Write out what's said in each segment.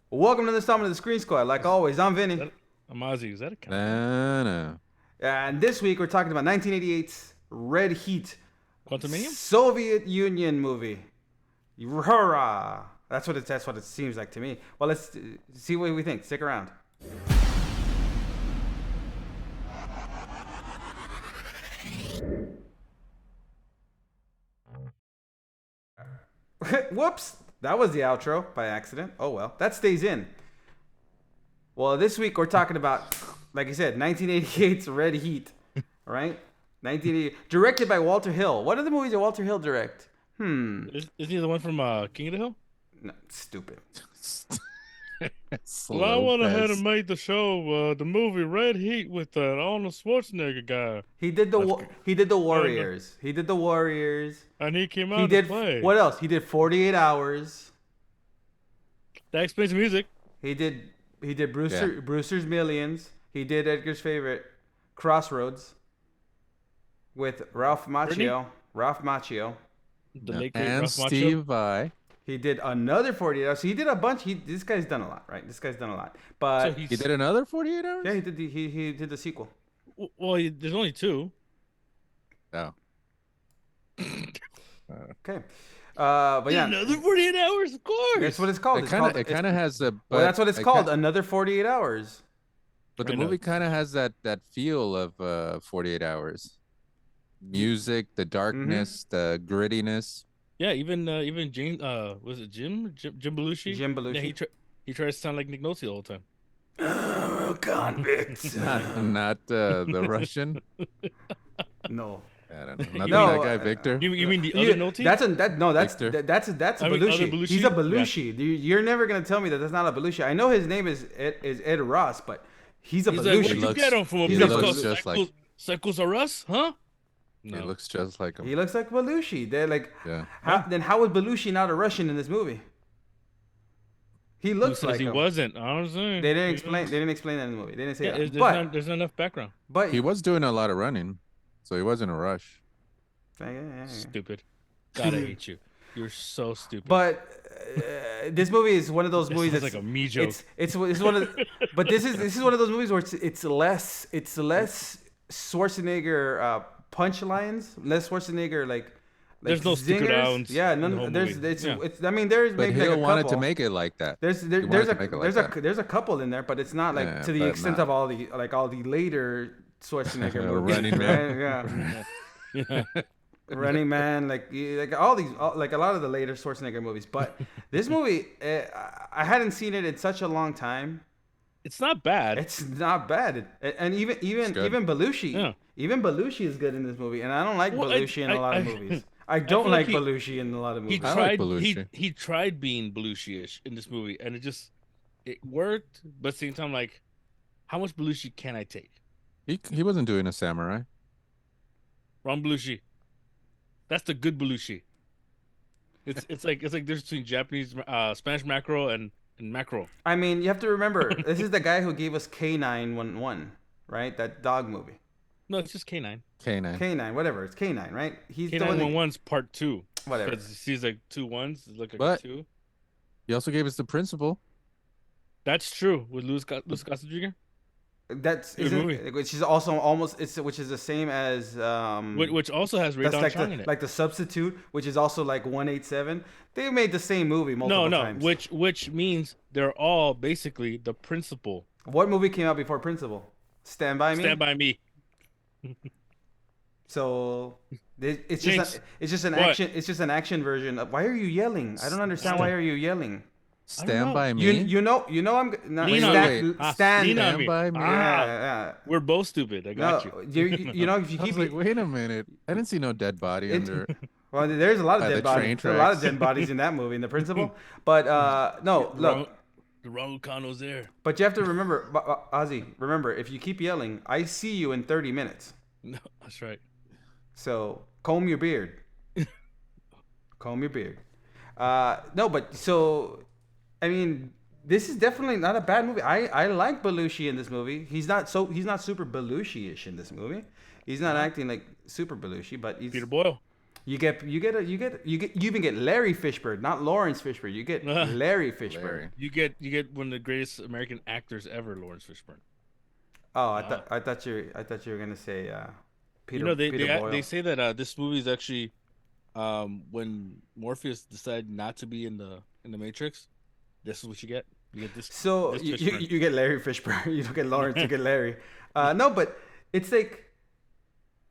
Welcome to the installment of the Screen Squad. Like always, I'm Vinny. I'm Ozzy. Is that a count? No. And this week we're talking about 1988's Red Heat, Quantumanium? Soviet Union movie. Hurrah! That's what it seems like to me. Well, let's see what we think. Stick around. Whoops! That was the outro by accident. Oh well, that stays in. Well, this week we're talking about, like I said, 1988's Red Heat, right? 1980, directed by Walter Hill. What other movies did Walter Hill direct? Isn't he the one from King of the Hill? No, stupid. Well, I went ahead and made the show, the movie Red Heat with that Arnold Schwarzenegger guy. He did the Warriors. He did the Warriors. And he came out He to did play. what else? He did 48 Hours. That explains the music. He did Brewster's Millions. He did Edgar's favorite, Crossroads, with Ralph Macchio. Ralph Macchio. The late great and Ralph Macchio. Steve Vai. He did another 48 Hours. So he did a bunch. This guy's done a lot, right? This guy's done a lot. But So He did another 48 hours? yeah, he did the sequel. Well, there's only two. Oh. Okay. But yeah, Another 48 hours, of course. that's what it's called. It kind of has a. Well, that's what it's called. Another 48 Hours. But the I know. movie kind of has that feel of 48 hours. Music, the darkness, the grittiness. Yeah, even James, was it Jim Belushi? Jim Belushi. Yeah, he tries to sound like Nick Nolte the whole time. Convicts. Not the Russian. No. I don't know. Not No, that guy Victor. You mean the other Nolte? That's a Victor. that's a I mean, other Belushi. Belushi? He's a Belushi. You're never gonna tell me that that's not a Belushi. I know his name is Ed Ross, but he's a He's Belushi. like, where'd you looks- get him from? A he place looks called just like- Cycles Are Us? Huh? He looks just like him. He looks like Belushi. They're like, Yeah. then how is Belushi not a Russian in this movie? He Who looks says like he him. wasn't? I don't know. They didn't explain. They didn't explain that in the movie. They didn't say Yeah, that. there's not enough background. But He was doing a lot of running, so he wasn't in a rush. yeah. Stupid. God, I hate you. You're so stupid. But this movie is one of those movies sounds that's like a me joke. It's one of. But this is one of those movies where it's less Schwarzenegger punchlines, less Schwarzenegger like. There's no stick it zingers. outs Yeah, in the none. whole There's movie. it's, Yeah. it's. I mean, there's But maybe like Hill a wanted couple. to make it like that. There's wanted to make it like that. there's a couple in there, but it's not like Yeah, to the but extent not- of all the later Schwarzenegger movies. Running Man. Yeah. Yeah. Running Man, like all these, like a lot of the later Schwarzenegger movies. But this movie, I hadn't seen it in such a long time. It's not bad. It's not bad, and even good. Belushi, Yeah. even Belushi is good in this movie, and I don't like Well, Belushi in a lot of movies. I don't feel like like Belushi in a lot of he movies. I like tried. Belushi. He tried being Belushi-ish in this movie, and it worked. But at the same time, like, how much Belushi can I take? He wasn't doing a samurai. Wrong Belushi. That's the good Belushi. It's like there's between Japanese Spanish mackerel and mackerel. I mean, you have to remember, this is the guy who gave us K911, right? That dog movie. No, it's just K9. K9. K9, whatever. It's K9, right? He's the one that, K911's part 2. whatever. Because he sees like 2 ones. It's like But- 2. He also gave us the principal. That's true with Louis Gossett Jr. That's Good movie. which is also almost which is the same as Which also has Ray that's Don like Chong in the, it. like the Substitute, which is also like 187. They made the same movie multiple times. which means they're all basically the principal. What movie came out before Principal? Stand by Me. Stand by me. So it's Jinx. just an What? action. It's just an action version of. Why are you yelling? I don't understand. Why are you yelling? Stand know. by me. You know I'm not Lean on stand, me. stand. Lean on Stand me. by me. Ah, Yeah. we're both stupid. I got No, you. you know if you I keep was like, wait a minute. I didn't see no dead body It- under. well, there's a lot of By dead the bodies. train There's a lot of tracks. dead bodies in that movie, in The Principal. But no, look. The Raul Kano's there. But you have to remember, Ozzy. Remember, if you keep yelling, I see you in 30 minutes. No, that's right. So comb your beard. Comb your beard. No, but so, I mean, this is definitely not a bad movie. I like Belushi in this movie. He's not super Belushi-ish in this movie. He's not acting like super Belushi, but he's Peter Boyle. You even get Larry Fishburne, not Lawrence Fishburne. You get Larry Fishburne. Larry. You get one of the greatest American actors ever, Lawrence Fishburne. Oh, I thought you were gonna say Peter. You know, Peter Boyle. they say that this movie is actually when Morpheus decided not to be in the Matrix. This is what you get. You get this. So this you get Larry Fishburne. You don't get Lawrence. You get Larry. No, but it's like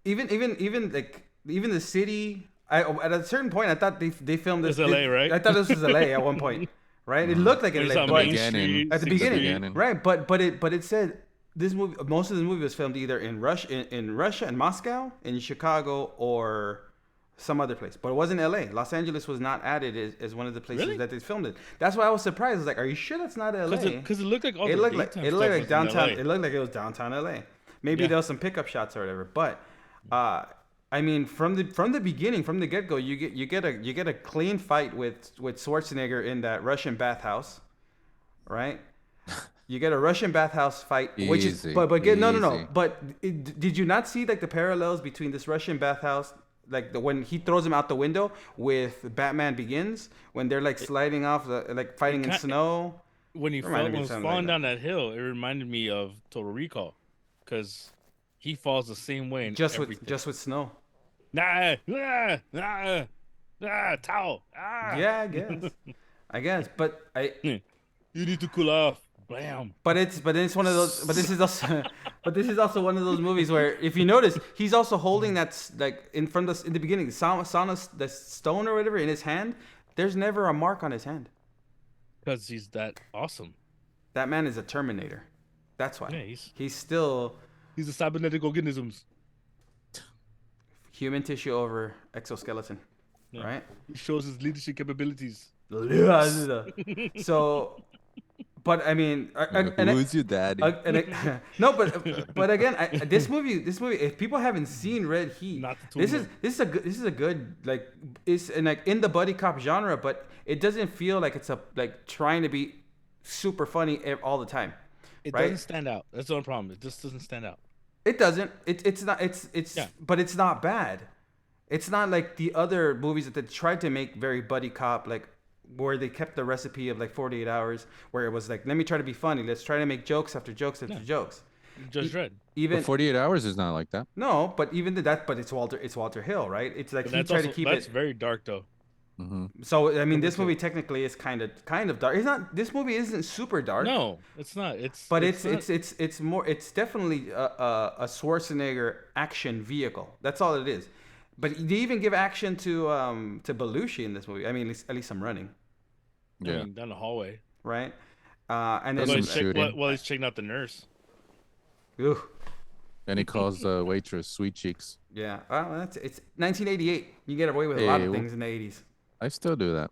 even the city. At a certain point, I thought they filmed this. It's LA, right? I thought this was LA at one point, right? It looked like It's LA, on but Main Street, at the 6th beginning, Street. right? But it said this movie. Most of the movie was filmed either in Russia, in Moscow, in Chicago, or some other place. But it wasn't LA. Los Angeles was not added as one of the places Really? that they filmed it. That's why I was surprised. I was like, "Are you sure that's not LA?" Because it looked like all It the looked like daytime it looked stuff like was in downtown. LA. It looked like it was downtown LA. Maybe Yeah. there was some pickup shots or whatever. But I mean, from the beginning, from the get go, you get a clean fight with Schwarzenegger in that Russian bathhouse, right? You get a Russian bathhouse fight, which is Easy, no. easy. But did you not see like the parallels between this Russian bathhouse, like when he throws him out the window with Batman Begins, when they're like sliding off, like fighting in snow? When he Reminded me was of something falling like down that hill, it reminded me of Total Recall, because he falls the same way in Just everything. with snow. Towel. Yeah, I guess, but You need to cool off. Blam. But it's one of those. But this is also one of those movies where, if you notice, he's also holding that like in the beginning, the stone or whatever in his hand. There's never a mark on his hand. Because he's that awesome. That man is a Terminator. That's why. Yeah, he's still he's a cybernetic organisms. human tissue over exoskeleton, Yeah. right? He shows his leadership capabilities. So, but I mean, Who's your daddy? no, but again, this movie, if people haven't seen Red Heat, Not the this tumor. is a good like it's in the buddy cop genre, but it doesn't feel like it's trying to be super funny all the time. It Right? doesn't stand out. That's the only problem. It just doesn't stand out. It doesn't. It's not. Yeah. But it's not bad. It's not like the other movies that they tried to make very buddy cop, like where they kept the recipe of like 48 Hours, where it was like, let me try to be funny. Let's try to make jokes after jokes after jokes. Judge Dredd. Even But 48 Hours is not like that. no, but even that. But it's Walter Hill, right? It's like But he that's tried also, to keep that's it. very dark though. So I mean, this movie technically is kind of dark. It's not. This movie isn't super dark. No, it's not. But not- it's more. It's definitely a Schwarzenegger action vehicle. That's all it is. But they even give action to Belushi in this movie. I mean, at least some running, I Yeah. mean, down the hallway. right? And There's then some shooting. While he's checking out the nurse. Ooh, And he calls the waitress Sweet Cheeks. yeah. Well, it's 1988. You get away with a lot of Hey, things in the 80s. I still do that.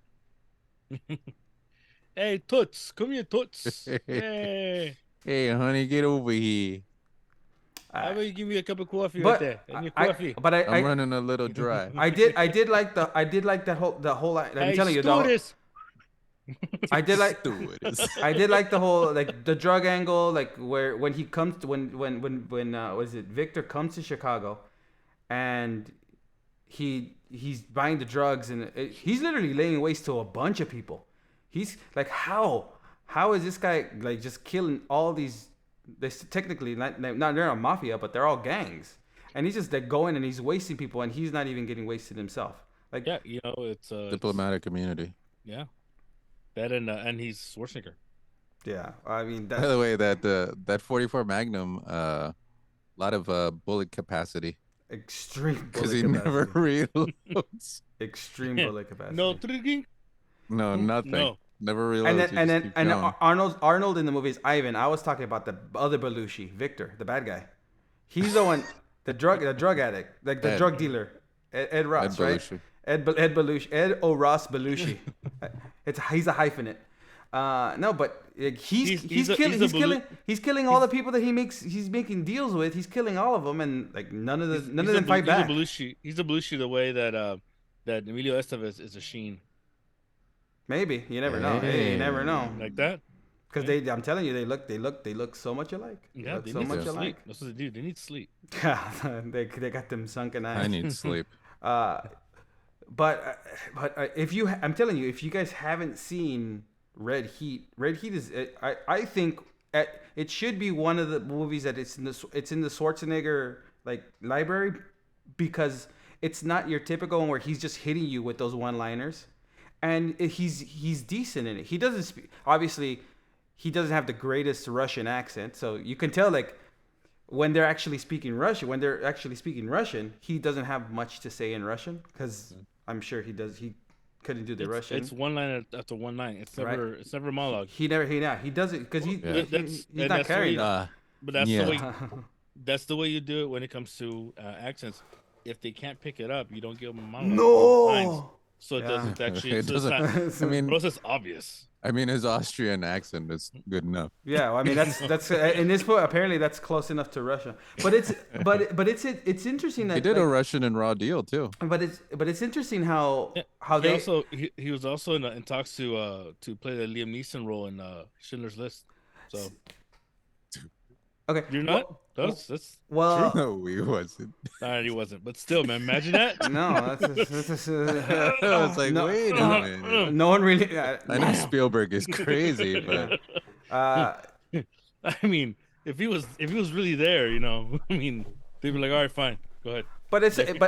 Hey, Toots, come here, Toots. Hey, Hey, honey, get over here. how about you give me a cup of coffee But right there? And your I, coffee. but I'm running a little dry. I did like that whole. I'm Hey, telling you, stewardess. I did like. Stewardess. I did like the whole like the drug angle, like where when he comes to, when was it Victor comes to Chicago, and he's buying the drugs and he's literally laying waste to a bunch of people. He's like, how is this guy like just killing all these? They technically not they're a mafia, but they're all gangs, and he's just like going and he's wasting people, and he's not even getting wasted himself. Like Yeah, you know, it's Diplomatic immunity. yeah. That and he's Schwarzenegger. yeah, I mean By that. the way, that 44 Magnum, lot of bullet capacity Extreme because bullet he capacity. never reloads. Extreme bullet capacity. No, drinking. No, nothing. No. Never reloads. And he then just keeps going. Arnold in the movie is Ivan. I was talking about the other Belushi, Victor, the bad guy. He's the one, the drug addict, like the Ed. drug dealer, Ed Ross, Ed right? Belushi. Ed Belushi, Ed O. Ross Belushi. He's a hyphenate. No, but like, he's killing all the people that he's making deals with. He's killing all of them, and like none of them fight back. He's a Belushi the way that that Emilio Estevez is a Sheen. Maybe you never know. Hey, you never know. Like that. Because I'm telling you, they look so much alike. They Yeah, look they so need much to sleep. alike. That's what they do. They need sleep. they got them sunken eyes. I need sleep. but if you, I'm telling you, if you guys haven't seen Red Heat is, I think it should be one of the movies that it's in the Schwarzenegger like library, because it's not your typical one where he's just hitting you with those one-liners, and he's decent in it. He doesn't speak, obviously, he doesn't have the greatest Russian accent, so you can tell like when they're actually speaking Russian, he doesn't have much to say in Russian, because I'm sure he couldn't do the Russian. It's one line after one line. It's never it's never a monologue. He does it because he's not that's carrying the it. But that's Yeah. the way that's the way you do it when it comes to accents. If they can't pick it up, you don't give them a monologue. Lines. No. So it Yeah. doesn't actually. It so it's doesn't. not, I mean, bro, it's obvious. his Austrian accent is good enough. Yeah, well, I mean that's in this book apparently that's close enough to Russia. But it's interesting that He did a like, Russian and Raw deal too. but it's interesting how He they also he was also in talks to play the Liam Neeson role in Schindler's List. So okay. you're not. That's Well, No, he wasn't. he wasn't. But still, man, imagine that. no, that's I was like, no, wait a minute. no one really. I know Spielberg is crazy, but I mean, if he was really there, I mean, they'd be like, all right, fine, go ahead. But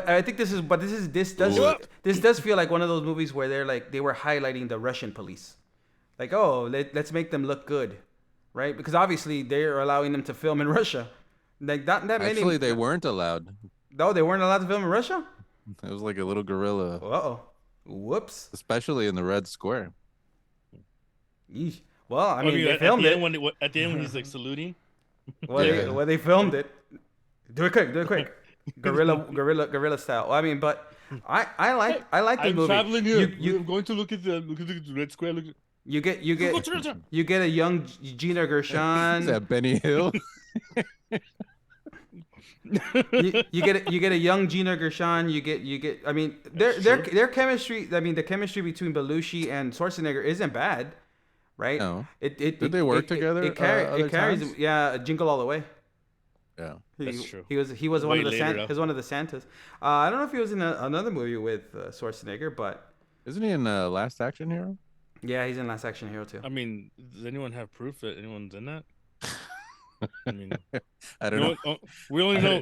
I think this does feel like one of those movies where they were highlighting the Russian police, like, oh, let's make them look good, right? Because obviously they're allowing them to film in Russia. Like not that many. actually they weren't allowed. No, they weren't allowed to film in Russia. It was like a little gorilla, Uh-oh. Whoops. especially in the Red Square. Yeesh. Well, I mean, mean, they filmed at it. at the end when he's like saluting. Well, they filmed it. Do it quick. Guerrilla style. I mean, but I like the I'm movie. traveling here. You I'm going to look at the Red Square. Look. you get Go to you get a young Gina Is Gershon. that Benny Hill? you get a young Gina Gershon. You get. I mean, their chemistry. I mean, the chemistry between Belushi and Schwarzenegger isn't bad, right? No. Did they work together, It other carries. times? Yeah, Jingle All the Way. Yeah. That's true. He was one Way of the later, he though. was one of the Santas. I don't know if he was in another movie with Schwarzenegger, but Isn't he in Last Action Hero? yeah, he's in Last Action Hero too. I mean, does anyone have proof that anyone's in that? I mean, I don't know. we only know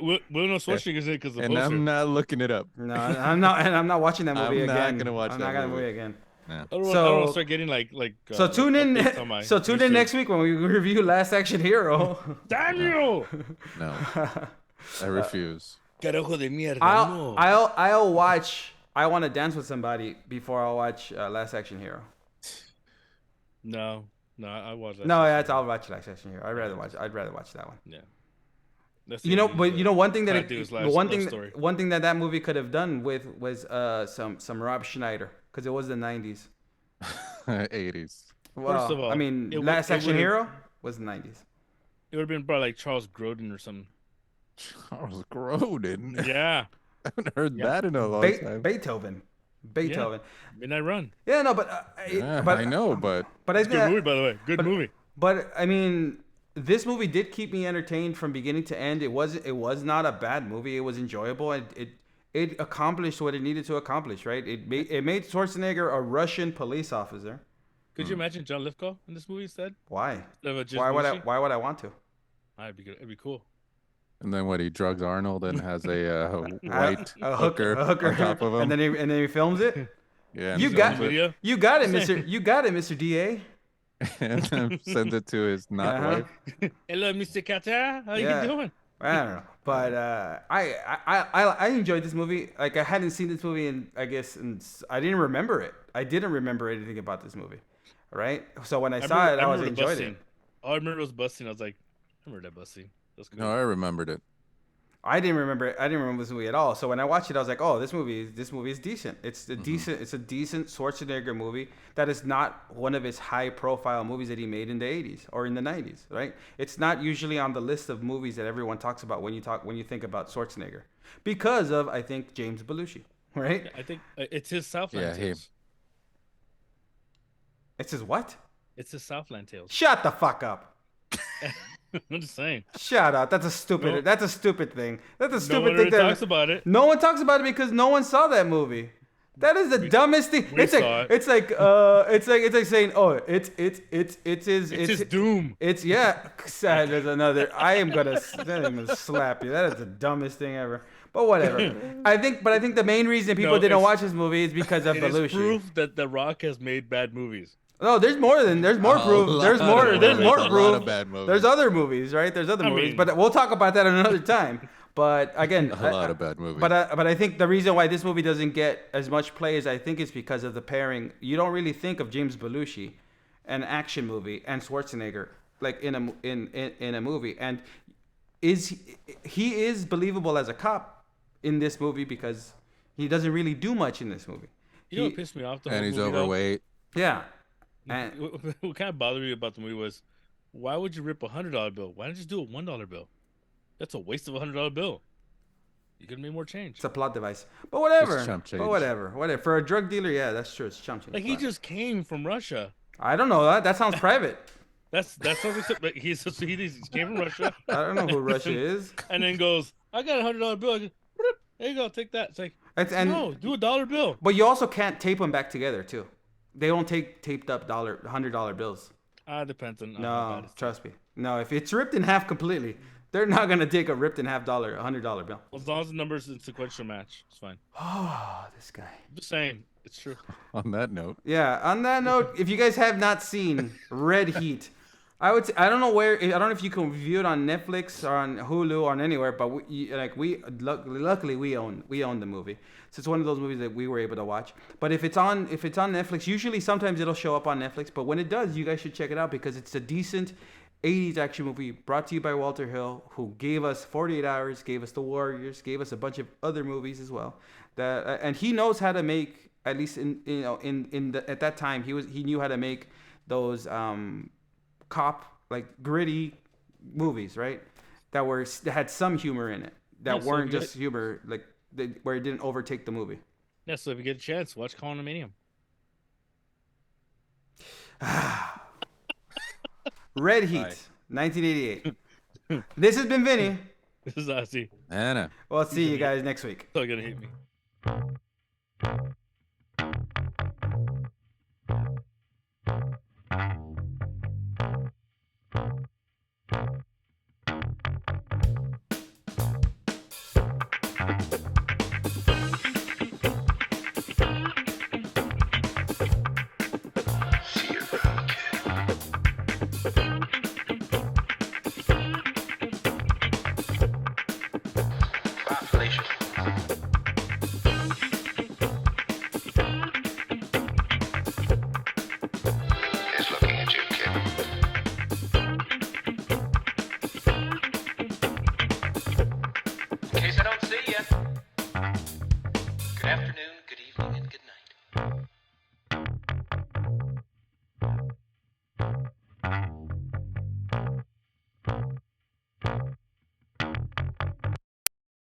Schwarzenegger's in it because the And poster. I'm not looking it up. No, I'm not, and I'm not watching that movie I'm not again. gonna watch I'm that not gonna movie. again. I don't want So- to start getting like. So tune in. updates on my So tune in YouTube. next week when we review Last Action Hero. Daniel. No, I refuse. Carajo de mierda. I'll watch. I Want to Dance with Somebody before I'll watch Last Action Hero. No, I watched that. No, I'll watch Last Action Hero. I'd rather watch that one. Yeah. That's You know, but you know one thing that Fat dude's last one love thing story. one thing that movie could have done with was some Rob Schneider, because it was the 90s. 80s. Well, of all, I mean, it would- Last it Action would've- Hero was the 90s. It would have been probably like Charles Grodin or something. Charles Grodin. Yeah. I haven't heard that in a long time. Beethoven. Midnight Run. Yeah, no, but Yeah, but I know, but But I Good movie, think, by the way. Good movie. but I mean, this movie did keep me entertained from beginning to end. It was not a bad movie. It was enjoyable. It accomplished what it needed to accomplish. Right. It made Schwarzenegger a Russian police officer. Could you imagine John Lithgow in this movie instead? Why? Instead of just Why would I? Belushi? Why would I want to? It'd be good. It'd be cool. and then what? He drugs Arnold and has a white a hooker, on top of him. and then he films it. yeah, and You sends got it- Video. you got it, Mr. Da. and then sends it to his not Uh-huh. wife. Hello, Mr. Carter. How Yeah. you doing? I don't know, but I enjoyed this movie. Like I hadn't seen this movie, and I guess I didn't remember it. I didn't remember anything about this movie, right? So when I saw it, I was remember the bus enjoyed it. scene. All I remember was bus scene. I was like, I remember that bus scene. That's cool. No, I remembered it. I didn't remember it. I didn't remember this movie at all. So when I watched it, I was like, "Oh, this movie is decent. It's a decent Schwarzenegger movie that is not one of his high-profile movies that he made in the 80s or in the 90s, right? It's not usually on the list of movies that everyone talks about when you think about Schwarzenegger, because of, I think, James Belushi, right? I think it's his Southland Yeah, Tales. It says what? It's his Southland Tales. Shut the fuck up. I'm just saying. Shut up. That's a stupid. No. That's a stupid thing. That's a No stupid one thing. ever talks about it. No one talks about it because no one saw that movie. That is the dumbest thing. we It's saw like it. it's like saying, oh, it's It's his doom. It's yeah. There's another. I'm gonna slap you. That is the dumbest thing ever. But whatever. I think the main reason people No, didn't it's- watch this movie is because of It is Belushi. proof that The Rock has made bad movies. No, there's more A proof. There's lot more. of There's movies, more a lot proof. of bad movies. There's other movies, right? There's other I movies, mean- but we'll talk about that another time. But again, A lot of bad movies. But I think the reason why this movie doesn't get as much play as I think is because of the pairing. You don't really think of James Belushi, an action movie, and Schwarzenegger like in a movie, and he is believable as a cop in this movie because he doesn't really do much in this movie. You know what pissed me off? The and whole he's movie, though? overweight. Yeah, and What kind of bothered me about the movie was, why would you rip $100 bill? Why not just do a $1 bill? That's a waste of a $100 bill. You could have made more change. it's a plot device. But whatever. It's chump change. But whatever. For a drug dealer, yeah, that's true. It's chump change. Like he But just came from Russia. I don't know that. That sounds private. That's what we said. Like he came from Russia I don't know who Russia is. and then goes, I got a $100 bill. I go, "Rip, there you go, take that. It's like, And no, do a $1 bill. but you also can't tape them back together too. They don't take taped up $100 bills. Depends on how No, bad it's. trust me. No, if it's ripped in half completely, they're not gonna take a ripped in half $100 bill. As long as the numbers in sequential match, it's fine. Oh, this guy. I'm just saying, it's true. On that note, Yeah. On that note, if you guys have not seen Red Heat, I don't know if you can view it on Netflix or on Hulu or on anywhere, but luckily we own the movie. So it's one of those movies that we were able to watch. But if it's on Netflix, usually sometimes it'll show up on Netflix. But when it does, you guys should check it out because it's a decent 80s action movie brought to you by Walter Hill, who gave us 48 Hours, gave us The Warriors, gave us a bunch of other movies as well. And he knows how to make, at least at that time, he knew how to make those cop, like gritty movies, right? That had some humor in it, that Yeah, so weren't you just humor, like where it didn't overtake the movie. Yeah, so if you get a chance, watch Condominium. Red Heat, Right. 1988. This has been Vinny. This is Ozzy. Anna. We'll see you guys next week. Still gonna hate me. See you around, kid. Bye, Felicia. He's looking at you, kid. In case I don't see you. Good afternoon.